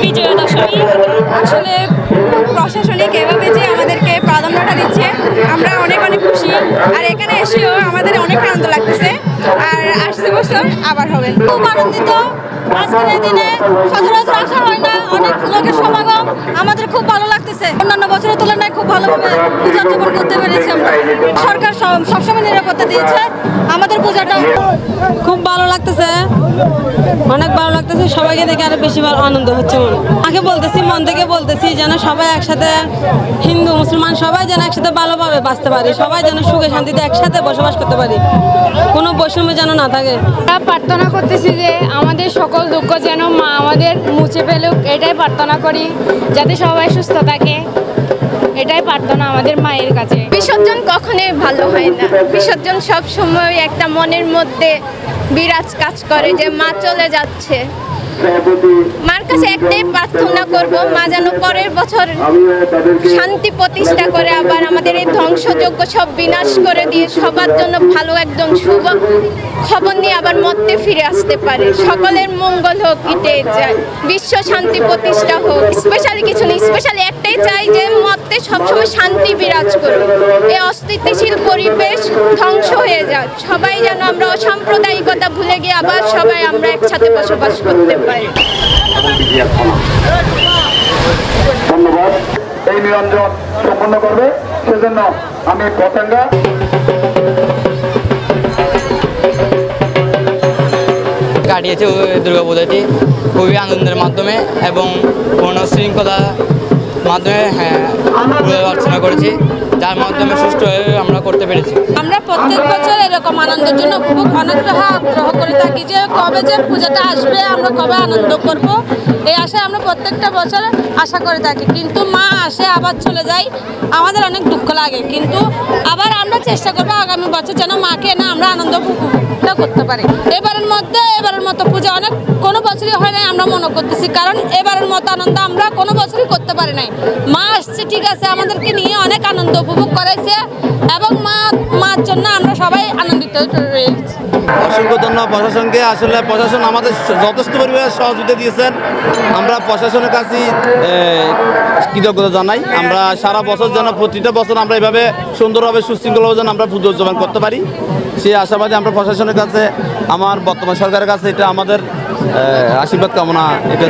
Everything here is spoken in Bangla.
বিজয়া দশমী আসলে প্রশাসনিক এভাবে যে আমাদেরকে প্রাধান্যটা দিচ্ছে আমরা অনেক অনেক খুশি। আর এখানে এসেও আমাদের অনেক আনন্দ লাগতেছে। আর আসছে বছর আবার হবে। খুব আনন্দিত। আজকের দিনে সচরাচর আসা হয় না, অনেক লোকের সমাগম, আমাদের খুব ভালো লাগতেছে। অন্যান্য বছরের তুলনায় খুব ভালোভাবে পূজা উদযাপন করতে পেরেছি আমরা। সরকার সবসময় নিরাপত্তা দিয়েছে, আমাদের পূজাটা খুব ভালো লাগতেছে, অনেক ভালো লাগতেছে। সবাইকে দেখে আরো বেশি আনন্দ হচ্ছে। আগে বলতেছি, মন থেকে বলতেছি যেন সবাই একসাথে, হিন্দু মুসলমান সবাই যেন একসাথে ভালোভাবে বাঁচতে পারি, সবাই যেন সুখে শান্তিতে একসাথে বসবাস করতে পারি, কোনো বৈষম্য যেন না থাকে। প্রার্থনা করতেছি যে আমাদের সকল দুঃখ যেন মা আমাদের মুছে ফেলুক, এটাই প্রার্থনা করি, যাতে সবাই সুস্থ থাকে, এটাই প্রার্থনা আমাদের মায়ের কাছে। বিসর্জন কখনোই ভালো হয় না। বিসর্জন সব সময় একটা মনের মধ্যে বিরাজ কাজ করে যে মা চলে যাচ্ছে। মার কাছে একটাই প্রার্থনা করব, মা যেন পরের বছর শান্তি প্রতিষ্ঠা করে আবার আমাদের এই ধ্বংসযজ্ঞ সব বিনাশ করে দিয়ে সবার জন্য ভালো একদম শুভ খবর নিয়ে আবার মর্তে ফিরে আসতে পারে। সকলের মঙ্গল হোক, এটাই চাই। বিশ্ব শান্তি প্রতিষ্ঠা হোক। স্পেশালি কিছু নেই, স্পেশালি একটাই চাই যে মর্তে সবসময় শান্তি বিরাজ করুক, এই অস্থিতিশীল পরিবেশ ধ্বংস হয়ে যাক। সবাই যেন আমরা অসাম্প্রদায়িকতা ভুলে গিয়ে আবার সবাই আমরা একসাথে বসবাস করতে পারি। ধন্যবাদ। এই নিরঞ্জন সম্পন্ন করবে, সেজন্য আমি পতাকা কাটিয়েছে দুর্গাপূজাটি খুবই আনন্দের মাধ্যমে এবং কোনো শৃঙ্খলার মাধ্যমে অর্চনা করেছি, যার মাধ্যমে সুষ্ঠুভাবে আমরা করতে পেরেছি। আমরা প্রত্যেক বছর এরকম আনন্দের জন্য খুব অনেকটা আগ্রহ করে থাকি যে কবে যে পূজাটা আসবে, আমরা কবে আনন্দ করব, এই আশায় আমরা প্রত্যেকটা বছর আশা করে থাকি। কিন্তু মা আসে আবার চলে যায়, আমাদের অনেক দুঃখ লাগে। কিন্তু আবার আমরা চেষ্টা করবো আগামী বছর যেন মাকে না আমরা আনন্দ করতে পারি। এবারের মতো পূজা অনেক কোনো বছরই হয় নাই আমরা মনে করতেছি, কারণ এবারের মতো আনন্দ আমরা কোনো বছরই করতে পারি নাই। মা আসছে ঠিক আছে, আমাদেরকে নিয়ে অনেক আনন্দ উপভোগ করেছে এবং মার জন্য আমরা সবাই আনন্দিত রয়েছি। অসংখ্য ধন্যবাদ প্রশাসনকে। আসলে প্রশাসন আমাদের যথেষ্ট পরিমাণে সহযোগিতা দিয়েছেন, আমরা প্রশাসনের কাছে কৃতজ্ঞতা জানাই। আমরা সারা বছর যেন প্রতিটা বছর আমরা এভাবে সুন্দরভাবে সুশৃঙ্খলভাবে যেন আমরা পুজো উদযাপন করতে পারি, সেই আশাবাদী আমরা প্রশাসনের কাছে, আমার বর্তমান সরকারের কাছে এটা আমাদের আশীর্বাদ কামনা। এটা